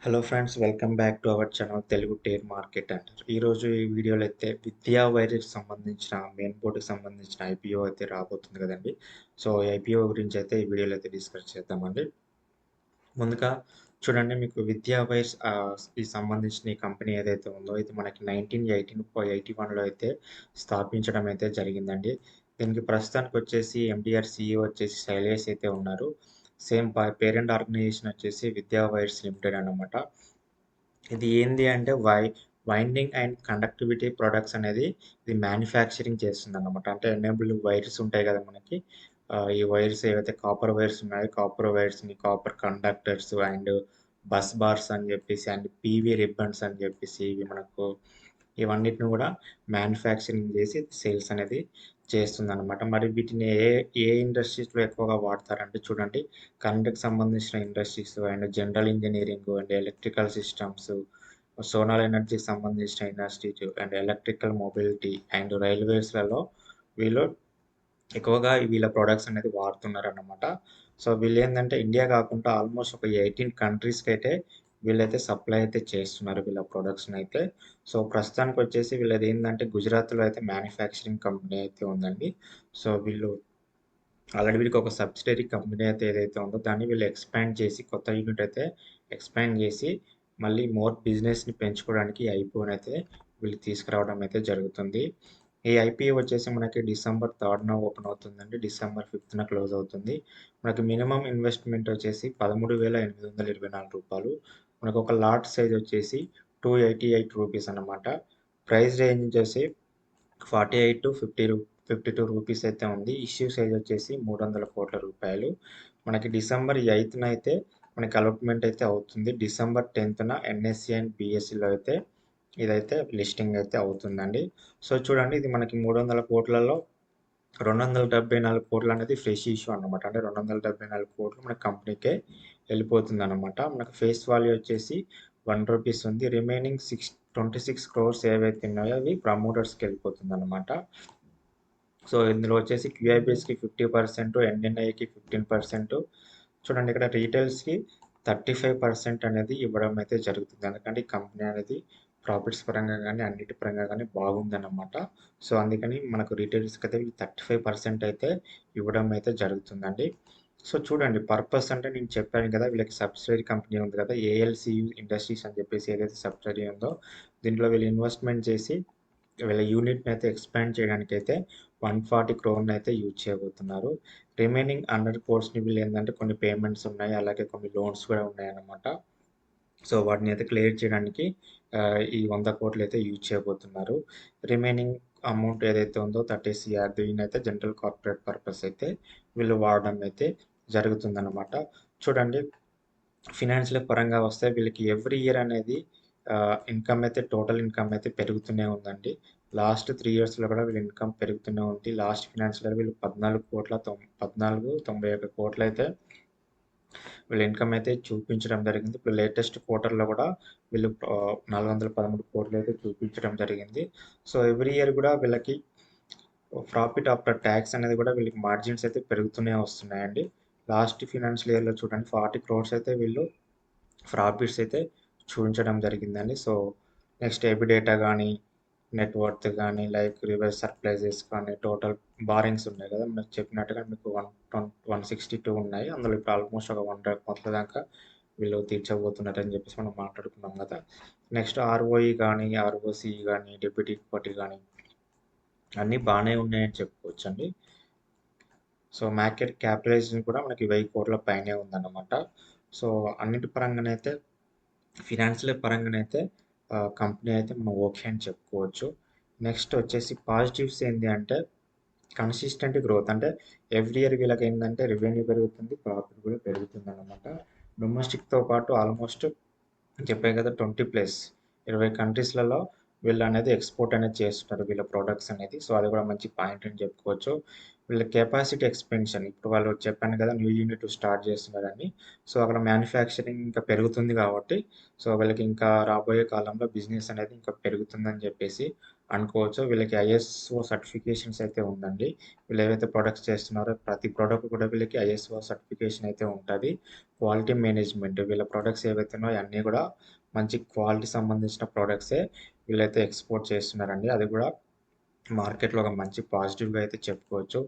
Hello friends, welcome back to our channel Telugu tear market అంటారు. ఈరోజు ఈ వీడియోలో అయితే విద్యా వైర్కి సంబంధించిన మెయిన్ బోర్డుకి సంబంధించిన ఐపీఓ అయితే రాబోతుంది కదండి. సో ఈ ఐపీఓ గురించి అయితే ఈ వీడియోలో అయితే డిస్కస్ చేద్దామండి. ముందుగా చూడండి, మీకు విద్యా వైర్స్ ఈ సంబంధించిన ఈ కంపెనీ ఏదైతే ఉందో ఇది మనకి 1981లో అయితే స్థాపించడం అయితే జరిగిందండి. దీనికి ప్రస్తుతానికి వచ్చేసి ఎండిఆర్ సిఇఓ వచ్చేసి శైలేష్ అయితే ఉన్నారు. సేమ్ పేరెంట్ ఆర్గనైజేషన్ వచ్చేసి విద్యా వైర్స్ లిమిటెడ్ అన్నమాట. ఇది ఏంది అంటే వైండింగ్ అండ్ కండక్టివిటీ ప్రొడక్ట్స్ అనేది ఇది మ్యానుఫ్యాక్చరింగ్ చేస్తుందన్నమాట. అంటే ఎనేబుల్ వైర్స్ ఉంటాయి కదా మనకి. ఈ వైర్స్ ఏవైతే కాపర్ వైర్స్ ఉన్నాయో కాపర్ వైర్స్‌ని copper conductors and bus bars అని చెప్పేసి అండ్ పీవీ రిబ్బన్స్ అని చెప్పేసి ఇవి మనకు ఇవన్నిటిని కూడా మ్యానుఫ్యాక్చరింగ్ చేసి సేల్స్ అనేది చేస్తుందన్నమాట. మరి వీటిని ఏ ఏ ఇండస్ట్రీస్‌లో ఎక్కువగా వాడతారంటే చూడండి, కరెంట్‌కి సంబంధించిన industries and general engineering and electrical systems, solar ఎనర్జీకి సంబంధించిన industries and electrical mobility and రైల్వేస్‌లలో వీళ్ళు ఎక్కువగా వీళ్ళ ప్రొడక్ట్స్ అనేది వాడుతున్నారన్నమాట. సో వీళ్ళేందంటే ఇండియా కాకుండా ఆల్మోస్ట్ ఒక 18 కంట్రీస్‌కైతే వీళ్ళైతే సప్లై అయితే చేస్తున్నారు వీళ్ళ ప్రొడక్ట్స్‌నైతే. సో ప్రస్తుతానికొచ్చేసి వీళ్ళదేందంటే గుజరాత్‌లో అయితే మ్యానుఫ్యాక్చరింగ్ కంపెనీ అయితే ఉందండి. సో వీళ్ళు ఆల్రెడీ వీళ్ళకి ఒక సబ్సిడరీ కంపెనీ అయితే ఏదైతే ఉందో దాన్ని వీళ్ళు ఎక్స్పాండ్ చేసి కొత్త యూనిట్ అయితే ఎక్స్పాండ్ చేసి మళ్ళీ మోర్ బిజినెస్‌ని పెంచుకోవడానికి ఈ ఐపీఓని అయితే వీళ్ళు తీసుకురావడం అయితే జరుగుతుంది. ఈ ఐపీఓ వచ్చేసి మనకి డిసెంబర్ 3న ఓపెన్ అవుతుందండి. డిసెంబర్ 5న క్లోజ్ అవుతుంది. మనకి మినిమమ్ ఇన్వెస్ట్‌మెంట్ వచ్చేసి రూ. 13,824. మనకు ఒక లాట్ సైజ్ వచ్చేసి రూ. 288 అన్నమాట. ప్రైస్ రేంజ్ వచ్చేసి 48-52 రూపీస్ అయితే ఉంది. ఇష్యూ సైజ్ వచ్చేసి రూ. 300 కోట్ల. మనకి డిసెంబర్ 8న అయితే మనకి అలాట్మెంట్ అయితే అవుతుంది. డిసెంబర్ 10న ఎన్ఎస్సి అండ్ బిఎస్సిలో అయితే ఇదైతే లిస్టింగ్ అయితే అవుతుందండి. సో చూడండి, ఇది మనకి 300 కోట్లలో 274 కోట్లు అనేది ఫ్రెష్ ఇష్యూ అన్నమాట. అంటే 274 కోట్లు మన కంపెనీకే వెళ్ళిపోతుందన్నమాట. మనకు ఫేస్ వాల్యూ వచ్చేసి రూ. 1 ఉంది. రిమైనింగ్ 26 క్రోర్స్ ఏవైతే ఉన్నాయో అవి ప్రమోటర్స్‌కి వెళ్ళిపోతుందన్నమాట. సో ఇందులో వచ్చేసి క్యూఐబీఎస్‌కి 50%, ఎన్ఎన్ఐకి 15%. చూడండి, ఇక్కడ రీటైల్స్‌కి 35% అనేది ఇవ్వడం అయితే జరుగుతుంది. ఎందుకంటే ఈ కంపెనీ అనేది ప్రాఫిట్స్ పరంగా గానీ, అన్నిటి పరంగా గానీ బాగుందన్నమాట. సో అందుకని మనకు రీటైల్స్‌కి అయితే 35% అయితే ఇవ్వడం అయితే జరుగుతుందండి. సో చూడండి, పర్పస్ అంటే నేను చెప్పాను కదా, వీళ్ళకి సబ్సిడరీ కంపెనీ ఉంది కదా, ఏఎల్‌సియు ఇండస్ట్రీస్ అని చెప్పేసి ఏదైతే సబ్సిడరీ ఉందో దీంట్లో వీళ్ళు ఇన్వెస్ట్‌మెంట్ చేసి వీళ్ళ యూనిట్‌ని అయితే ఎక్స్‌పాండ్ చేయడానికైతే 140 క్రోర్‌నైతే యూజ్ చేయబోతున్నారు. రిమైనింగ్ 100 క్రోర్స్‌ని వీళ్ళేందంటే కొన్ని పేమెంట్స్ ఉన్నాయి. అలాగే కొన్ని లోన్స్ కూడా ఉన్నాయన్నమాట. సో వాటిని అయితే క్లియర్ చేయడానికి ఈ 100 కోట్లయితే యూజ్ చేయబోతున్నారు. రిమైనింగ్ అమౌంట్ ఏదైతే ఉందో 30 సీఆర్ దీన్నైతే జనరల్ కార్పొరేట్ పర్పస్ అయితే వీళ్ళు వాడడం అయితే జరుగుతుందన్నమాట. చూడండి, ఫినాన్షియల్ పరంగా వస్తే వీళ్ళకి ఎవ్రీ ఇయర్ అనేది ఇన్‌కమ్ అయితే టోటల్ ఇన్‌కమ్ అయితే పెరుగుతూనే ఉందండి. లాస్ట్ 3 ఇయర్స్‌లో కూడా వీళ్ళ ఇన్‌కమ్ పెరుగుతూనే ఉంది. లాస్ట్ ఫినాన్షియల్ ఇయర్ వీళ్ళు 14,91,00,00,000 అయితే వీళ్ళ ఇన్‌కమ్ అయితే చూపించడం జరిగింది. ఇప్పుడు లేటెస్ట్ క్వార్టర్‌లో కూడా వీళ్ళు 413 కోట్లు అయితే చూపించడం జరిగింది. సో ఎవ్రీ ఇయర్ కూడా వీళ్ళకి ప్రాఫిట్ ఆఫ్టర్ టాక్స్ అనేది కూడా వీళ్ళకి మార్జిన్స్ అయితే పెరుగుతూనే వస్తున్నాయండి. లాస్ట్ ఫినాన్షియల్ ఇయర్‌లో చూడండి 40 క్రోర్స్ అయితే వీళ్ళు ప్రాఫిట్స్ అయితే చూపించడం జరిగిందండి. సో నెక్స్ట్ ఎబిడేటా గానీ, నెట్ వర్త్ గానీ, లైక్ రివర్స్ సర్ప్లైజెస్ కానీ, టోటల్ బారింగ్స్ ఉన్నాయి కదా, మీకు చెప్పినట్టుగా మీకు 162 ఉన్నాయి. అందులో ఇప్పుడు ఆల్మోస్ట్ ఒక 100 కోట్ల దాకా వీళ్ళు తీర్చబోతున్నారని చెప్పేసి మనం మాట్లాడుకున్నాం కదా. నెక్స్ట్ ఆర్ఓఈ గానీ, ఆర్ఓసీ గానీ, డెబ్ట్ ఈక్విటీ గానీ అన్నీ బానే ఉన్నాయని చెప్పుకోవచ్చండి. సో మార్కెట్ క్యాపిటలైజేషన్ కూడా మనకి 1000 కోట్ల పైనే ఉందన్నమాట. సో అన్నిటి పరంగానైతే ఫినాన్షియల్ పరంగానైతే కంపెనీ అయితే మనం ఓకే అని చెప్పుకోవచ్చు. నెక్స్ట్ వచ్చేసి పాజిటివ్స్ ఏంది అంటే కన్సిస్టెంట్ గ్రోత్. అంటే ఎవ్రీ ఇయర్ వీళ్ళకేందంటే రెవెన్యూ పెరుగుతుంది, ప్రాఫిట్ కూడా పెరుగుతుందన్నమాట. డొమెస్టిక్‌తో పాటు ఆల్మోస్ట్ చెప్పాను కదా 20 కంట్రీస్‌లలో వీళ్ళనేది ఎక్స్‌పోర్ట్ అనేది చేస్తున్నారు వీళ్ళ ప్రొడక్ట్స్ అనేది. సో, అది కూడా మంచి పాయింట్ అని చెప్పుకోవచ్చు. వీళ్ళ కెపాసిటీ ఎక్స్‌పెన్షన్ ఇప్పుడు వాళ్ళు చెప్పాను కదా! న్యూ యూనిట్ స్టార్ట్ చేస్తున్నారని. సో, అక్కడ మ్యానుఫ్యాక్చరింగ్ ఇంకా పెరుగుతుంది కాబట్టి, సో, వీళ్ళకి ఇంకా రాబోయే కాలంలో బిజినెస్ అనేది ఇంకా పెరుగుతుందని చెప్పేసి అనుకోవచ్చు. వీళ్ళకి ఐఎస్ఓ సర్టిఫికేషన్స్ అయితే ఉందండి. వీళ్ళు ఏవైతే ప్రొడక్ట్స్ చేస్తున్నారో ప్రతి ప్రొడక్ట్ కూడా వీళ్ళకి ఐఎస్ఓ సర్టిఫికేషన్ అయితే ఉంటది. క్వాలిటీ మేనేజ్‌మెంట్ వీళ్ళ ప్రొడక్ట్స్ ఏవైతే ఉన్నాయో అన్నీ కూడా మంచి క్వాలిటీ సంబంధించిన ప్రొడక్ట్సే వీళ్ళైతే ఎక్స్‌పోర్ట్ చేస్తున్నారండి. అది కూడా మార్కెట్‌లో ఒక మంచి పాజిటివ్‌గా అయితే చెప్పుకోవచ్చు.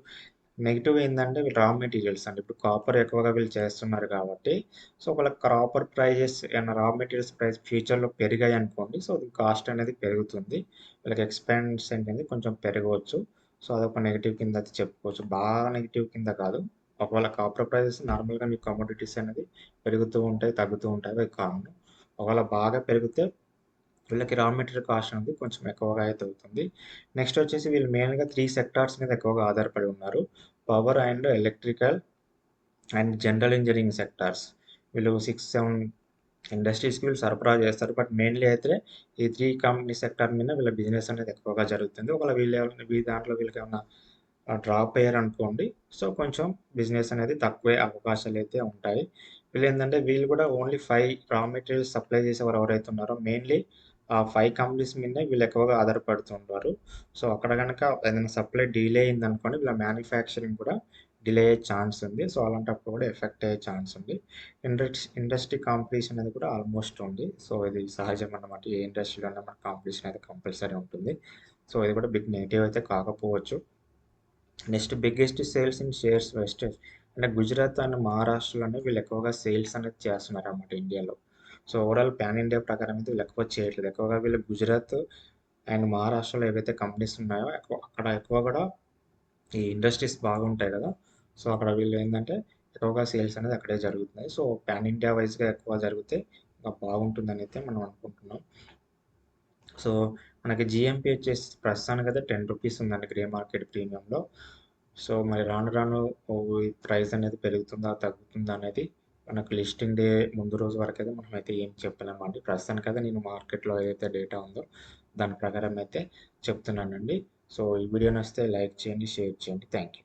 నెగెటివ్ ఏందంటే రా మెటీరియల్స్ అండి. ఇప్పుడు కాపర్ ఎక్కువగా వీళ్ళు చేస్తున్నారు కాబట్టి, సో, ఒకవేళ కాపర్ ప్రైజెస్ ఏమన్నా రా మెటీరియల్స్ ప్రైస్ ఫ్యూచర్‌లో పెరిగాయనుకోండి, సో, కాస్ట్ అనేది పెరుగుతుంది. వీళ్ళకి ఎక్స్‌పెన్స్ అనేది కొంచెం పెరగవచ్చు. సో, అదొక నెగెటివ్ కింద అయితే చెప్పుకోవచ్చు. బాగా నెగెటివ్ కింద కాదు. ఒకవేళ కాపర్ ప్రైజెస్ నార్మల్‌గా మీ కమోడిటీస్ అనేది పెరుగుతూ ఉంటాయి, తగ్గుతూ ఉంటాయి. అవి కామన్. ఒకవేళ బాగా పెరిగితే వీళ్ళకి రా మెటీరియల్ కాస్ట్ అనేది కొంచెం ఎక్కువగా అయితే అవుతుంది. నెక్స్ట్ వచ్చేసి వీళ్ళు మెయిన్‌గా 3 సెక్టార్స్ మీద ఎక్కువగా ఆధారపడి ఉన్నారు. Power and electrical and general engineering sectors. వీళ్ళు 6, 7 ఇండస్ట్రీస్‌కి వీళ్ళు సరఫరా చేస్తారు. బట్ మెయిన్‌లీ అయితే ఈ 3 కంపెనీ సెక్టార్ మీద వీళ్ళ బిజినెస్ అనేది ఎక్కువగా జరుగుతుంది. ఒకవేళ దాంట్లో వీళ్ళకేమన్నా డ్రాప్ అయ్యారనుకోండి, సో, కొంచెం బిజినెస్ అనేది తక్కువే అవకాశాలైతే ఉంటాయి. వీళ్ళు కూడా ఓన్లీ 5 రా మెటీరియల్స్ సప్లై చేసేవారు ఎవరైతే ఉన్నారో మెయిన్‌లీ ఆ 5 కంపెనీస్ మీదనే వీళ్ళు ఎక్కువగా ఆధారపడుతుంటారు. సో, అక్కడ గనక ఏదైనా సప్లై డిలే అయిందనుకోండి వీళ్ళ మ్యానుఫ్యాక్చరింగ్ కూడా డిలే అయ్యే ఛాన్స్ ఉంది. సో, అలాంటప్పుడు కూడా ఎఫెక్ట్ అయ్యే ఛాన్స్ ఉంది. ఇండస్ట్రీ కాంపిటీషన్ అనేది కూడా ఆల్మోస్ట్ ఉంది. సో, ఇది సహజం అన్నమాట. ఏ ఇండస్ట్రీలోనైనా మనకు కాంపిటీషన్ అయితే కంపల్సరీ ఉంటుంది. సో, ఇది కూడా బిగ్ నెగెటివ్ అయితే కాకపోవచ్చు. Next biggest sales in shares wastage అంటే గుజరాత్ అండ్ మహారాష్ట్రలోనే వీళ్ళు ఎక్కువగా సేల్స్ అనేది చేస్తున్నారన్నమాట ఇండియాలో. సో, ఓవరాల్ పాన్ ఇండియా ప్రకారం అయితే వీళ్ళు ఎక్కువ చేయట్లేదు. ఎక్కువగా వీళ్ళు గుజరాత్ అండ్ మహారాష్ట్రలో ఏవైతే కంపెనీస్ ఉన్నాయో అక్కడ ఎక్కువ కూడా ఈ ఇండస్ట్రీస్ బాగుంటాయి కదా! సో, అక్కడ వీళ్ళేందంటే ఎక్కువగా సేల్స్ అనేది అక్కడే జరుగుతున్నాయి. సో, పాన్ ఇండియా వైస్‌గా ఎక్కువ జరిగితే ఇంకా బాగుంటుందనైతే మనం అనుకుంటున్నాం. సో, మనకి జీఎంపీ వచ్చేసి ప్రస్తుతానికైతే రూ. 10 ఉందండి గ్రే మార్కెట్ ప్రీమియంలో. సో, మరి రాను రాను ఈ ప్రైస్ అనేది పెరుగుతుందా? తగ్గుతుందా? అనేది మనకు లిస్టింగ్ డే ముందు రోజు వరకైతే మనమైతే ఏం చెప్పలేమండి. ప్రస్తుతానికైతే నేను మార్కెట్‌లో ఏదైతే డేటా ఉందో దాని ప్రకారం అయితే చెప్తున్నానండి. సో, ఈ వీడియో నచ్చితే లైక్ చేయండి, షేర్ చేయండి. Thank you.